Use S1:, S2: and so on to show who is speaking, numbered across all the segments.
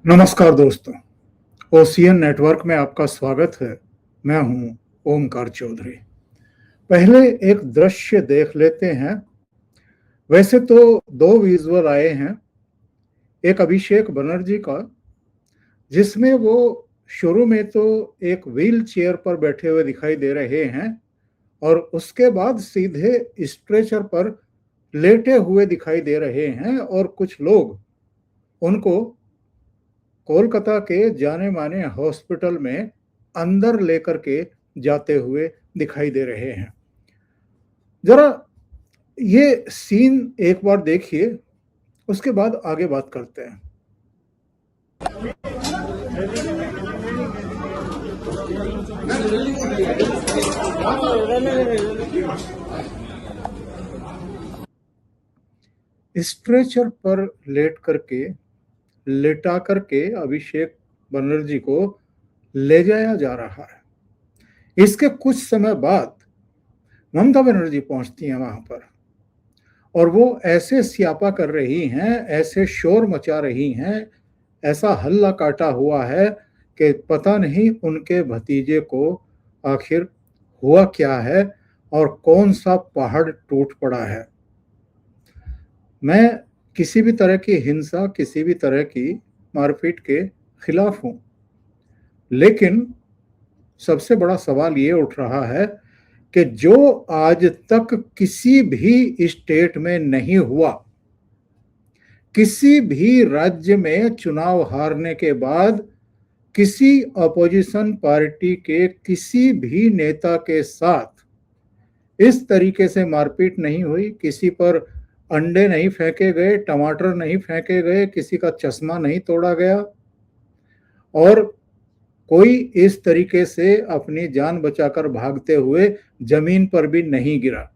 S1: नमस्कार दोस्तों, ocean network में आपका स्वागत है। मैं हूं ओमकार चौधरी। पहले एक दृश्य देख लेते हैं। वैसे तो दो विजुअल आए हैं, एक अभिषेक बनर्जी का, जिसमें वो शुरू में तो एक व्हील चेयर पर बैठे हुए दिखाई दे रहे हैं और उसके बाद सीधे स्ट्रेचर पर लेटे हुए दिखाई दे रहे हैं और कुछ लोग उनको कोलकाता के जाने माने हॉस्पिटल में अंदर लेकर के जाते हुए दिखाई दे रहे हैं। जरा ये सीन एक बार देखिए, उसके बाद आगे बात करते हैं। स्ट्रेचर पर लेटा करके अभिषेक बनर्जी को ले जाया जा रहा है। इसके कुछ समय बाद ममता बनर्जी पहुंचती हैं वहां पर और वो ऐसे स्यापा कर रही हैं, ऐसे शोर मचा रही हैं, ऐसा हल्ला काटा हुआ है कि पता नहीं उनके भतीजे को आखिर हुआ क्या है और कौन सा पहाड़ टूट पड़ा है। मैं किसी भी तरह की हिंसा, किसी भी तरह की मारपीट के खिलाफ हूं, लेकिन सबसे बड़ा सवाल ये उठ रहा है कि जो आज तक किसी भी स्टेट में नहीं हुआ, किसी भी राज्य में चुनाव हारने के बाद किसी अपोजिशन पार्टी के किसी भी नेता के साथ इस तरीके से मारपीट नहीं हुई, किसी पर अंडे नहीं फेंके गए, टमाटर नहीं फेंके गए, किसी का चश्मा नहीं तोड़ा गया और कोई इस तरीके से अपनी जान बचाकर भागते हुए जमीन पर भी नहीं गिरा।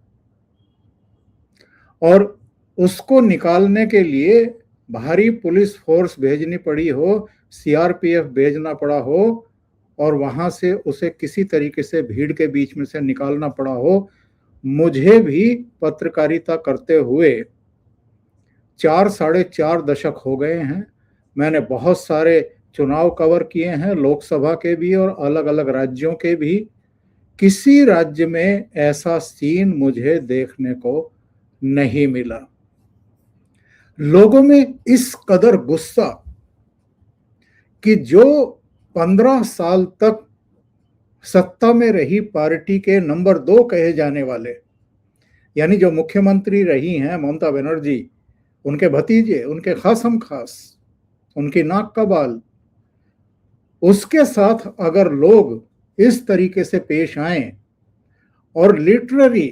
S1: और उसको निकालने के लिए भारी पुलिस फोर्स भेजनी पड़ी हो, सीआरपीएफ भेजना पड़ा हो और वहां से उसे किसी तरीके से भीड़ के बीच में से निकालना पड़ा हो। मुझे भी पत्रकारिता करते हुए 4 साढ़े 4 दशक हो गए हैं। मैंने बहुत सारे चुनाव कवर किए हैं, लोकसभा के भी और अलग अलग राज्यों के भी। किसी राज्य में ऐसा सीन मुझे देखने को नहीं मिला। लोगों में इस कदर गुस्सा कि जो 15 साल तक सत्ता में रही पार्टी के नंबर 2 कहे जाने वाले, यानी जो मुख्यमंत्री रही हैं ममता बनर्जी, उनके भतीजे, उनके खासम खास, उनकी नाक का बाल, उसके साथ अगर लोग इस तरीके से पेश आए और लिटरली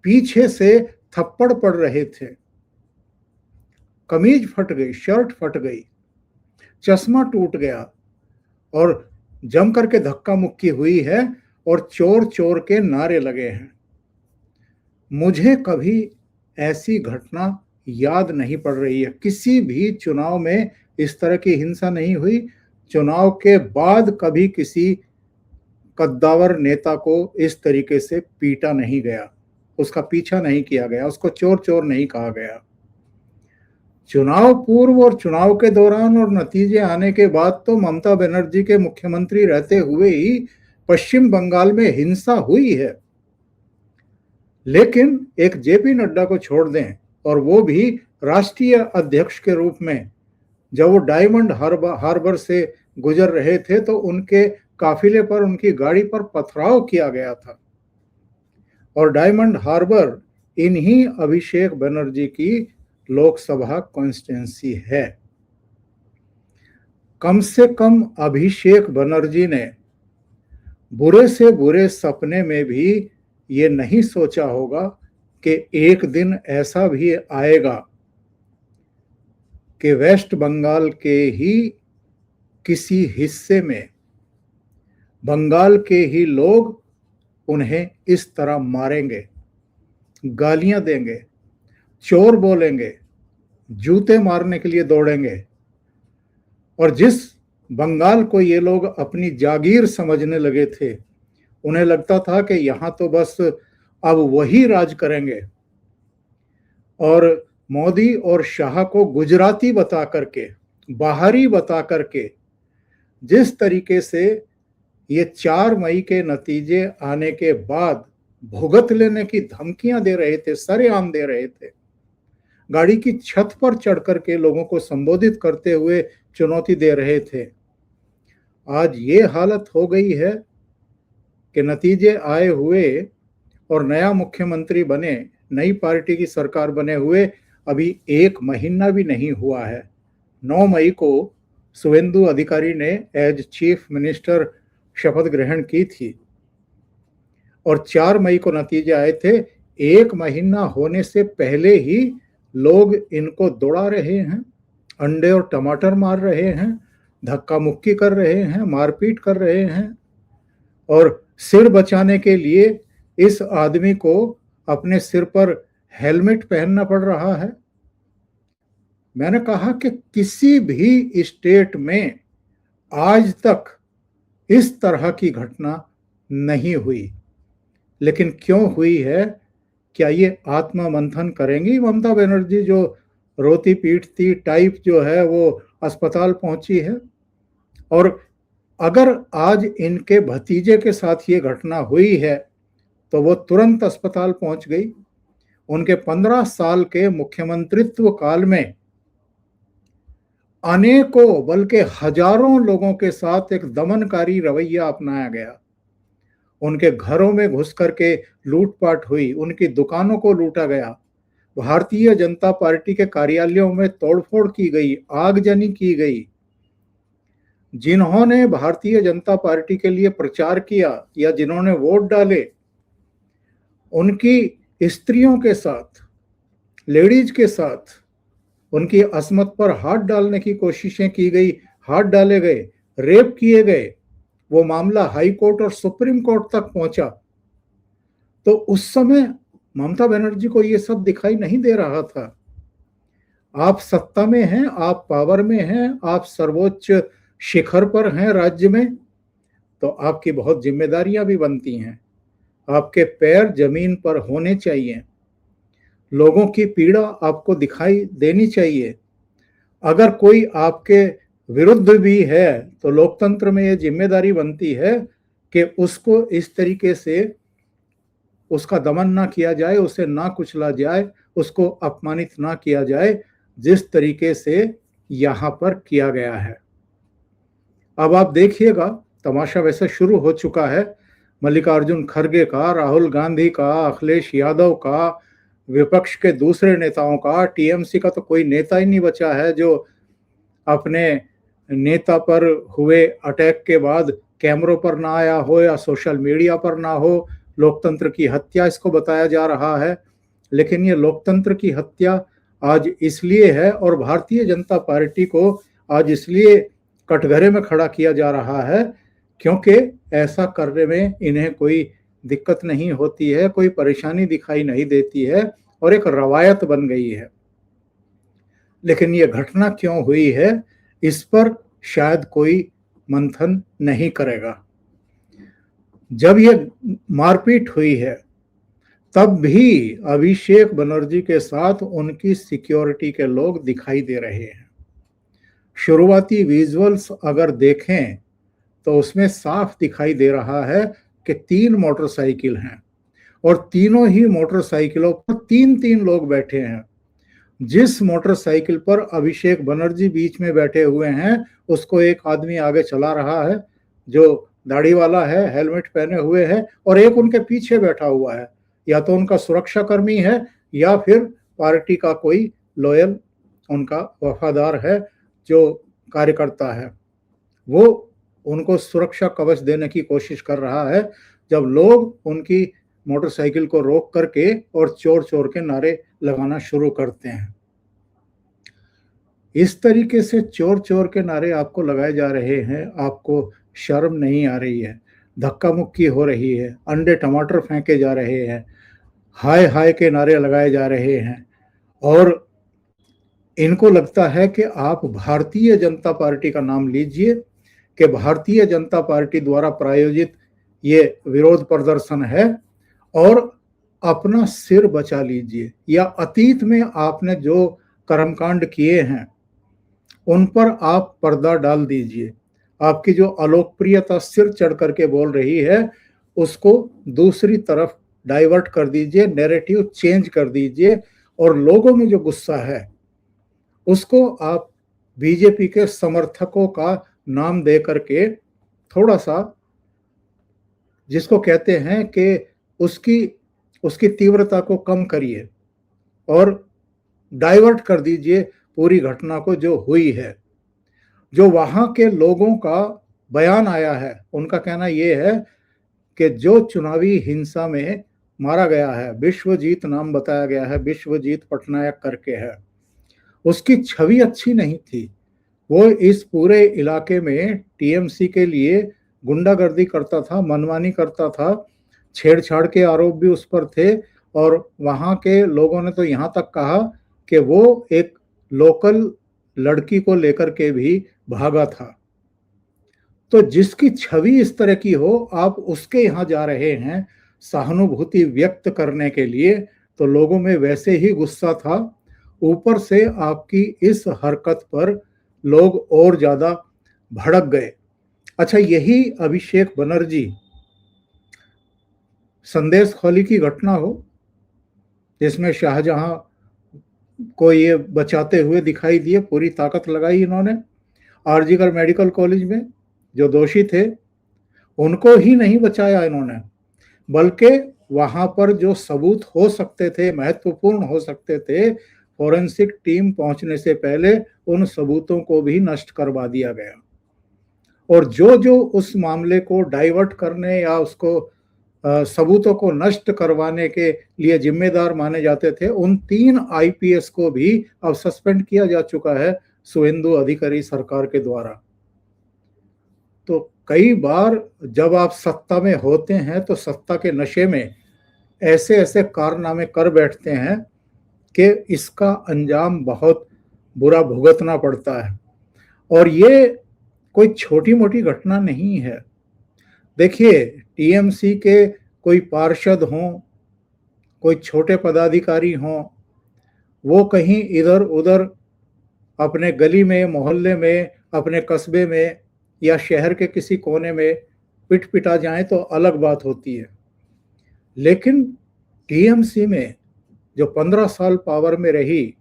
S1: पीछे से थप्पड़ पड़ रहे थे, कमीज फट गई, शर्ट फट गई, चश्मा टूट गया और जम करके धक्का मुक्की हुई है और चोर चोर के नारे लगे हैं, मुझे कभी ऐसी घटना याद नहीं पड़ रही है। किसी भी चुनाव में इस तरह की हिंसा नहीं हुई। चुनाव के बाद कभी किसी कद्दावर नेता को इस तरीके से पीटा नहीं गया, उसका पीछा नहीं किया गया, उसको चोर चोर नहीं कहा गया। चुनाव पूर्व और चुनाव के दौरान और नतीजे आने के बाद तो ममता बनर्जी के मुख्यमंत्री रहते हुए ही पश्चिम बंगाल में हिंसा हुई है, लेकिन एक जेपी नड्डा को छोड़ दें और वो भी राष्ट्रीय अध्यक्ष के रूप में, जब वो डायमंड हार्बर से गुजर रहे थे तो उनके काफिले पर, उनकी गाड़ी पर पथराव किया गया था और डायमंड हार्बर इन्हीं अभिषेक बनर्जी की लोकसभा कॉन्स्टिट्यूंसी है। कम से कम अभिषेक बनर्जी ने बुरे से बुरे सपने में भी ये नहीं सोचा होगा कि एक दिन ऐसा भी आएगा कि वेस्ट बंगाल के ही किसी हिस्से में बंगाल के ही लोग उन्हें इस तरह मारेंगे, गालियां देंगे, चोर बोलेंगे, जूते मारने के लिए दौड़ेंगे। और जिस बंगाल को ये लोग अपनी जागीर समझने लगे थे, उन्हें लगता था कि यहाँ तो बस अब वही राज करेंगे, और मोदी और शाह को गुजराती बता करके बाहरी बता करके जिस तरीके से ये 4 मई के नतीजे आने के बाद भुगत लेने की धमकियां दे रहे थे, सरेआम दे रहे थे, गाड़ी की छत पर चढ़ करके लोगों को संबोधित करते हुए चुनौती दे रहे थे, आज ये हालत हो गई है कि नतीजे आए हुए और नया मुख्यमंत्री बने, नई पार्टी की सरकार बने हुए अभी 1 महीना भी नहीं हुआ है। 9 मई को शुभेंदु अधिकारी ने एज चीफ मिनिस्टर शपथ ग्रहण की थी और 4 मई को नतीजे आए थे। 1 महीना होने से पहले ही लोग इनको दौड़ा रहे हैं, अंडे और टमाटर मार रहे हैं, धक्का मुक्की कर रहे हैं, मारपीट कर रहे हैं और सिर बचाने के लिए इस आदमी को अपने सिर पर हेलमेट पहनना पड़ रहा है। मैंने कहा कि किसी भी स्टेट में आज तक इस तरह की घटना नहीं हुई, लेकिन क्यों हुई है? क्या ये आत्मा मंथन करेंगी ममता बनर्जी, जो रोती पीटती टाइप जो है वो अस्पताल पहुंची है? और अगर आज इनके भतीजे के साथ ये घटना हुई है तो वो तुरंत अस्पताल पहुंच गई। उनके 15 साल के मुख्यमंत्रित्व काल में अनेकों बल्कि हजारों लोगों के साथ एक दमनकारी रवैया अपनाया गया। उनके घरों में घुस करके लूटपाट हुई, उनकी दुकानों को लूटा गया, भारतीय जनता पार्टी के कार्यालयों में तोड़फोड़ की गई, आगजनी की गई। जिन्होंने भारतीय जनता पार्टी के लिए प्रचार किया या जिन्होंने वोट डाले, उनकी स्त्रियों के साथ, लेडीज के साथ उनकी अस्मत पर हाथ डालने की कोशिशें की गई, हाथ डाले गए, रेप किए गए। वो मामला हाई कोर्ट और सुप्रीम कोर्ट तक पहुंचा। तो उस समय ममता बनर्जी को ये सब दिखाई नहीं दे रहा था। आप सत्ता में हैं, आप पावर में हैं, आप सर्वोच्च शिखर पर हैं राज्य में, तो आपकी बहुत जिम्मेदारियां भी बनती हैं। आपके पैर जमीन पर होने चाहिए, लोगों की पीड़ा आपको दिखाई देनी चाहिए। अगर कोई आपके विरुद्ध भी है तो लोकतंत्र में ये जिम्मेदारी बनती है कि उसको इस तरीके से उसका दमन ना किया जाए, उसे ना कुचला जाए, उसको अपमानित ना किया जाए, जिस तरीके से यहाँ पर किया गया है। अब आप देखिएगा, तमाशा वैसे शुरू हो चुका है। मल्लिकार्जुन खड़गे का, राहुल गांधी का, अखिलेश यादव का, विपक्ष के दूसरे नेताओं का, टीएमसी का तो कोई नेता ही नहीं बचा है जो अपने नेता पर हुए अटैक के बाद कैमरों पर ना आया हो या सोशल मीडिया पर ना हो। लोकतंत्र की हत्या इसको बताया जा रहा है, लेकिन ये लोकतंत्र की हत्या आज इसलिए है और भारतीय जनता पार्टी को आज इसलिए कटघरे में खड़ा किया जा रहा है क्योंकि ऐसा करने में इन्हें कोई दिक्कत नहीं होती है, कोई परेशानी दिखाई नहीं देती है और एक रवायत बन गई है। लेकिन ये घटना क्यों हुई है, इस पर शायद कोई मंथन नहीं करेगा। जब ये मारपीट हुई है तब भी अभिषेक बनर्जी के साथ उनकी सिक्योरिटी के लोग दिखाई दे रहे हैं। शुरुआती विजुअल्स अगर देखें तो उसमें साफ दिखाई दे रहा है कि 3 मोटरसाइकिल हैं और तीनों ही मोटरसाइकिलों पर 3-3 लोग बैठे हैं। जिस मोटरसाइकिल पर अभिषेक बनर्जी बीच में बैठे हुए हैं उसको एक आदमी आगे चला रहा है जो दाढ़ी वाला है, हेलमेट पहने हुए है, और एक उनके पीछे बैठा हुआ है। या तो उनका सुरक्षा कर्मी है या फिर पार्टी का कोई लॉयल, उनका वफादार है जो कार्यकर्ता है। वो उनको सुरक्षा कवच देने की कोशिश कर रहा है जब लोग उनकी मोटरसाइकिल को रोक करके और चोर चोर के नारे लगाना शुरू करते हैं। इस तरीके से चोर चोर के नारे आपको लगाए जा रहे हैं, आपको शर्म नहीं आ रही है? धक्का मुक्की हो रही है, अंडे टमाटर फेंके जा रहे हैं, हाय हाय के नारे लगाए जा रहे हैं और इनको लगता है कि आप भारतीय जनता पार्टी का नाम लीजिए कि भारतीय जनता पार्टी द्वारा प्रायोजित ये विरोध प्रदर्शन है और अपना सिर बचा लीजिए, या अतीत में आपने जो कर्मकांड किए हैं उन पर आप पर्दा डाल दीजिए। आपकी जो अलोकप्रियता सिर चढ़ करके बोल रही है उसको दूसरी तरफ डाइवर्ट कर दीजिए, नैरेटिव चेंज कर दीजिए, और लोगों में जो गुस्सा है उसको आप बीजेपी के समर्थकों का नाम दे करके थोड़ा सा, जिसको कहते हैं कि उसकी उसकी तीव्रता को कम करिए और डाइवर्ट कर दीजिए पूरी घटना को जो हुई है। जो वहां के लोगों का बयान आया है, उनका कहना यह है कि जो चुनावी हिंसा में मारा गया है, विश्वजीत नाम बताया गया है, विश्वजीत पटनायक करके है, उसकी छवि अच्छी नहीं थी। वो इस पूरे इलाके में टीएमसी के लिए गुंडागर्दी करता था, मनमानी करता था, छेड़छाड़ के आरोप भी उस पर थे, और वहां के लोगों ने तो यहाँ तक कहा कि वो एक लोकल लड़की को लेकर के भी भागा था। तो जिसकी छवि इस तरह की हो, आप उसके यहाँ जा रहे हैं सहानुभूति व्यक्त करने के लिए, तो लोगों में वैसे ही गुस्सा था। ऊपर से आपकी इस हरकत पर लोग और ज्यादा भड़क गए। अच्छा, यही अभिषेक बनर्जी संदेश खौली की घटना हो, जिसमें शाहजहां को ये बचाते हुए दिखाई दिए, पूरी ताकत लगाई इन्होंने। आरजीकर मेडिकल कॉलेज में जो दोषी थे उनको ही नहीं बचाया इन्होंने, बल्कि वहां पर जो सबूत हो सकते थे, महत्वपूर्ण हो सकते थे, फॉरेंसिक टीम पहुंचने से पहले उन सबूतों को भी नष्ट करवा दिया गया। और जो जो उस मामले को डाइवर्ट करने या उसको सबूतों को नष्ट करवाने के लिए जिम्मेदार माने जाते थे, उन 3 आईपीएस को भी अब सस्पेंड किया जा चुका है शुवेंदु अधिकारी सरकार के द्वारा। तो कई बार जब आप सत्ता में होते हैं तो सत्ता के नशे में ऐसे ऐसे कारनामे कर बैठते हैं कि इसका अंजाम बहुत बुरा भुगतना पड़ता है। और ये कोई छोटी मोटी घटना नहीं है। देखिए, टीएमसी के कोई पार्षद हों, कोई छोटे पदाधिकारी हों, वो कहीं इधर उधर अपने गली में, मोहल्ले में, अपने कस्बे में या शहर के किसी कोने में पिट पिटा जाए तो अलग बात होती है। लेकिन टीएमसी में जो 15 साल पावर में रही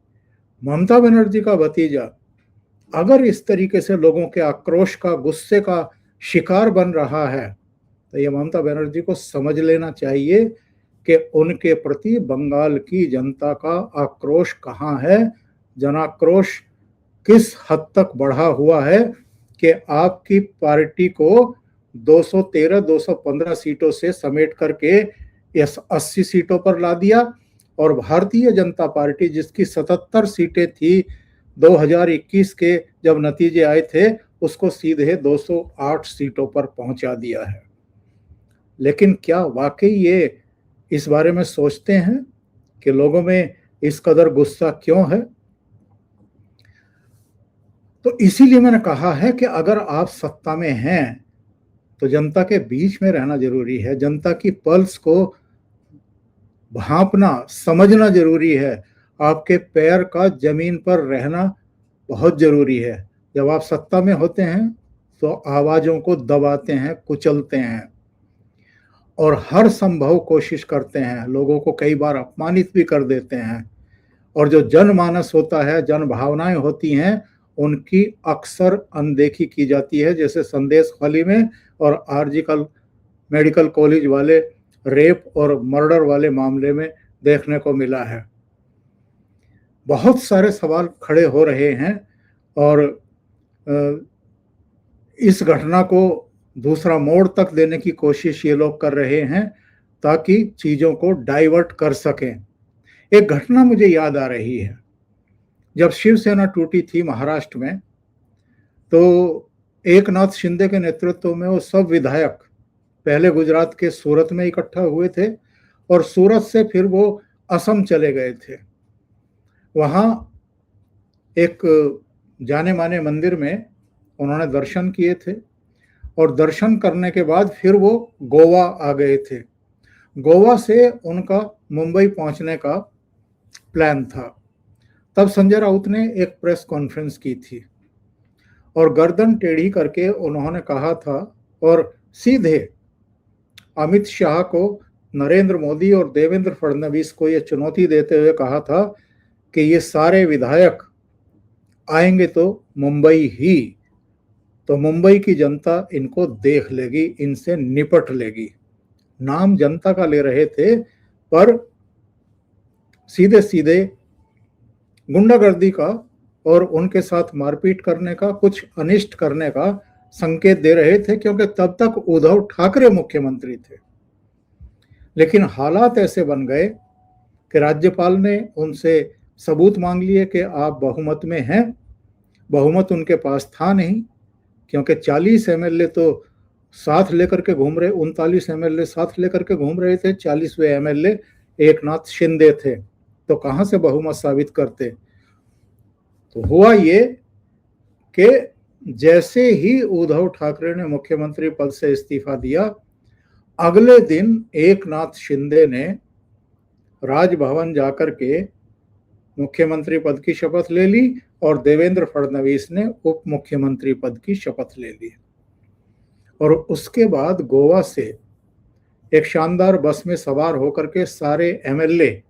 S1: ममता बनर्जी का भतीजा अगर इस तरीके से लोगों के आक्रोश का, गुस्से का शिकार बन रहा है, तो ये ममता बनर्जी को समझ लेना चाहिए कि उनके प्रति बंगाल की जनता का आक्रोश कहाँ है, जनाक्रोश किस हद तक बढ़ा हुआ है कि आपकी पार्टी को 213-215 सीटों से समेट करके 80 सीटों पर ला दिया, और भारतीय जनता पार्टी जिसकी 77 सीटें थी 2021 के जब नतीजे आए थे, उसको सीधे 208 सीटों पर पहुंचा दिया है। लेकिन क्या वाकई ये इस बारे में सोचते हैं कि लोगों में इस कदर गुस्सा क्यों है? तो इसीलिए मैंने कहा है कि अगर आप सत्ता में हैं तो जनता के बीच में रहना जरूरी है, जनता की पल्स को भांपना, समझना जरूरी है, आपके पैर का जमीन पर रहना बहुत जरूरी है। जब आप सत्ता में होते हैं तो आवाजों को दबाते हैं, कुचलते हैं और हर संभव कोशिश करते हैं, लोगों को कई बार अपमानित भी कर देते हैं, और जो जनमानस होता है, जन भावनाएं होती हैं, उनकी अक्सर अनदेखी की जाती है, जैसे संदेश खाली में और आरजीकर मेडिकल कॉलेज वाले रेप और मर्डर वाले मामले में देखने को मिला है। बहुत सारे सवाल खड़े हो रहे हैं और इस घटना को दूसरा मोड़ तक देने की कोशिश ये लोग कर रहे हैं ताकि चीजों को डाइवर्ट कर सकें। एक घटना मुझे याद आ रही है, जब शिवसेना टूटी थी महाराष्ट्र में, तो एकनाथ शिंदे के नेतृत्व में वो सब विधायक पहले गुजरात के सूरत में इकट्ठा हुए थे और सूरत से फिर वो असम चले गए थे। वहाँ एक जाने माने मंदिर में उन्होंने दर्शन किए थे और दर्शन करने के बाद फिर वो गोवा आ गए थे। गोवा से उनका मुंबई पहुंचने का प्लान था। तब संजय राउत ने एक प्रेस कॉन्फ्रेंस की थी और गर्दन टेढ़ी करके उन्होंने कहा था और सीधे अमित शाह को, नरेंद्र मोदी और देवेंद्र फडणवीस को ये चुनौती देते हुए कहा था कि ये सारे विधायक आएंगे तो मुंबई ही, तो मुंबई की जनता इनको देख लेगी, इनसे निपट लेगी। नाम जनता का ले रहे थे पर सीधे सीधे गुंडागर्दी का और उनके साथ मारपीट करने का, कुछ अनिष्ट करने का संकेत दे रहे थे, क्योंकि तब तक उद्धव ठाकरे मुख्यमंत्री थे। लेकिन हालात ऐसे बन गए कि राज्यपाल ने उनसे सबूत मांग लिए कि आप बहुमत में हैं। बहुमत उनके पास था नहीं, क्योंकि 40 एमएलए तो साथ लेकर के घूम रहे, 39 एमएलए साथ लेकर के घूम रहे थे, 40वें एमएलए एकनाथ शिंदे थे, तो कहां से बहुमत साबित करते। तो हुआ ये कि जैसे ही उद्धव ठाकरे ने मुख्यमंत्री पद से इस्तीफा दिया, अगले दिन एकनाथ शिंदे ने राजभवन जाकर के मुख्यमंत्री पद की शपथ ले ली और देवेंद्र फडणवीस ने उप मुख्यमंत्री पद की शपथ ले ली। और उसके बाद गोवा से एक शानदार बस में सवार होकर के सारे एमएलए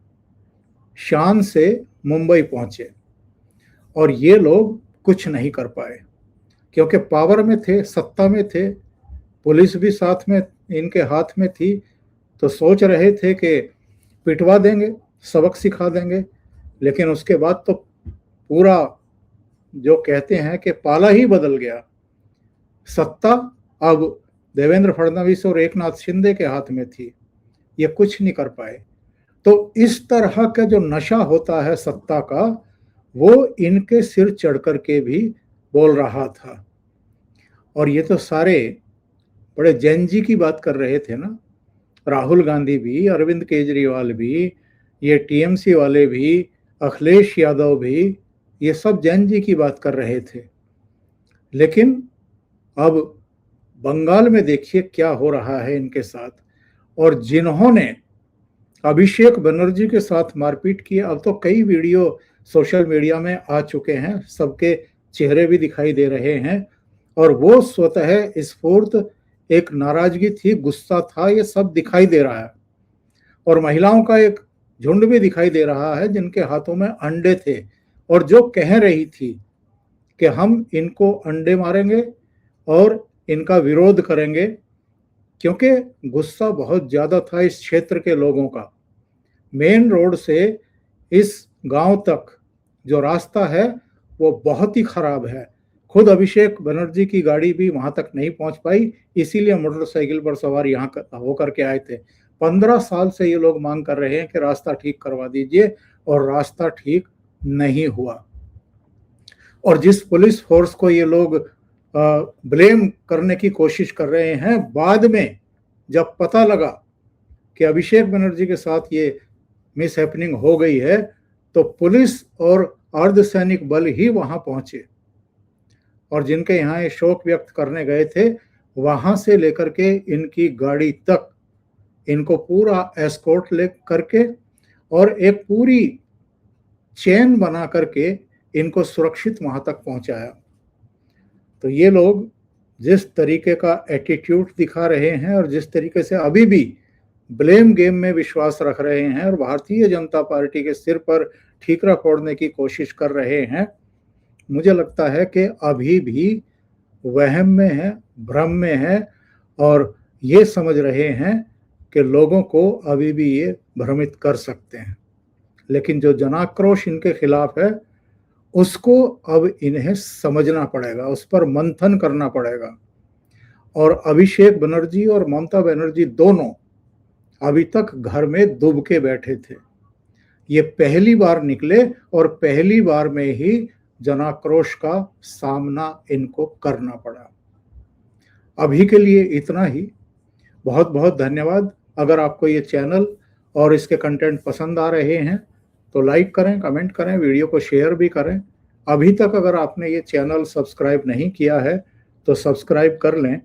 S1: शान से मुंबई पहुंचे और ये लोग कुछ नहीं कर पाए, क्योंकि पावर में थे, सत्ता में थे, पुलिस भी साथ में इनके हाथ में थी, तो सोच रहे थे कि पिटवा देंगे, सबक सिखा देंगे। लेकिन उसके बाद तो पूरा जो कहते हैं कि पाला ही बदल गया। सत्ता अब देवेंद्र फडणवीस और एकनाथ शिंदे के हाथ में थी, ये कुछ नहीं कर पाए। तो इस तरह का जो नशा होता है सत्ता का, वो इनके सिर चढ़ करके भी बोल रहा था। और ये तो सारे बड़े जैन जी की बात कर रहे थे ना, राहुल गांधी भी, अरविंद केजरीवाल भी, ये टीएमसी वाले भी, अखिलेश यादव भी, ये सब जैन जी की बात कर रहे थे। लेकिन अब बंगाल में देखिए क्या हो रहा है इनके साथ। और जिन्होंने अभिषेक बनर्जी के साथ मारपीट की, अब तो कई वीडियो सोशल मीडिया में आ चुके हैं, सबके चेहरे भी दिखाई दे रहे हैं, और वो स्वतः स्फूर्त एक नाराजगी थी, गुस्सा था, ये सब दिखाई दे रहा है। और महिलाओं का एक झुंड भी दिखाई दे रहा है जिनके हाथों में अंडे थे और जो कह रही थी कि हम इनको अंडे मारेंगे और इनका विरोध करेंगे, क्योंकि गुस्सा बहुत ज्यादा था इस क्षेत्र के लोगों का। मेन रोड से इस गांव तक जो रास्ता है वो बहुत ही खराब है। खुद अभिषेक बनर्जी की गाड़ी भी वहां तक नहीं पहुंच पाई, इसीलिए मोटरसाइकिल पर सवार यहाँ होकर के आए थे। 15 साल से ये लोग मांग कर रहे हैं कि रास्ता ठीक करवा दीजिए, और रास्ता ठीक नहीं हुआ। और जिस पुलिस फोर्स को ये लोग ब्लेम करने की कोशिश कर रहे हैं, बाद में जब पता लगा कि अभिषेक बनर्जी के साथ ये मिस हैपनिंग हो गई है, तो पुलिस और अर्धसैनिक बल ही वहां पहुंचे और जिनके यहाँ ये शोक व्यक्त करने गए थे, वहां से लेकर के इनकी गाड़ी तक इनको पूरा एस्कॉर्ट ले करके और एक पूरी चेन बना करके इनको सुरक्षित वहां तक पहुंचाया। तो ये लोग जिस तरीके का एटीट्यूड दिखा रहे हैं और जिस तरीके से अभी भी ब्लेम गेम में विश्वास रख रहे हैं और भारतीय जनता पार्टी के सिर पर ठीकरा फोड़ने की कोशिश कर रहे हैं, मुझे लगता है कि अभी भी वहम में है, भ्रम में है, और ये समझ रहे हैं कि लोगों को अभी भी ये भ्रमित कर सकते हैं। लेकिन जो जनाक्रोश इनके खिलाफ है, उसको अब इन्हें समझना पड़ेगा, उस पर मंथन करना पड़ेगा। और अभिषेक बनर्जी और ममता बनर्जी दोनों अभी तक घर में डूब के बैठे थे। ये पहली बार निकले और पहली बार में ही जनाक्रोश का सामना इनको करना पड़ा। अभी के लिए इतना ही। बहुत बहुत धन्यवाद। अगर आपको ये चैनल और इसके कंटेंट पसंद आ रहे हैं तो लाइक करें, कमेंट करें, वीडियो को शेयर भी करें। अभी तक अगर आपने ये चैनल सब्सक्राइब नहीं किया है तो सब्सक्राइब कर लें,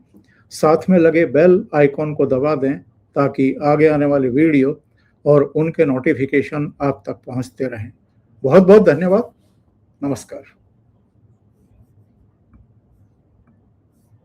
S1: साथ में लगे बेल आइकॉन को दबा दें ताकि आगे आने वाली वीडियो और उनके नोटिफिकेशन आप तक पहुंचते रहें। बहुत बहुत धन्यवाद। नमस्कार।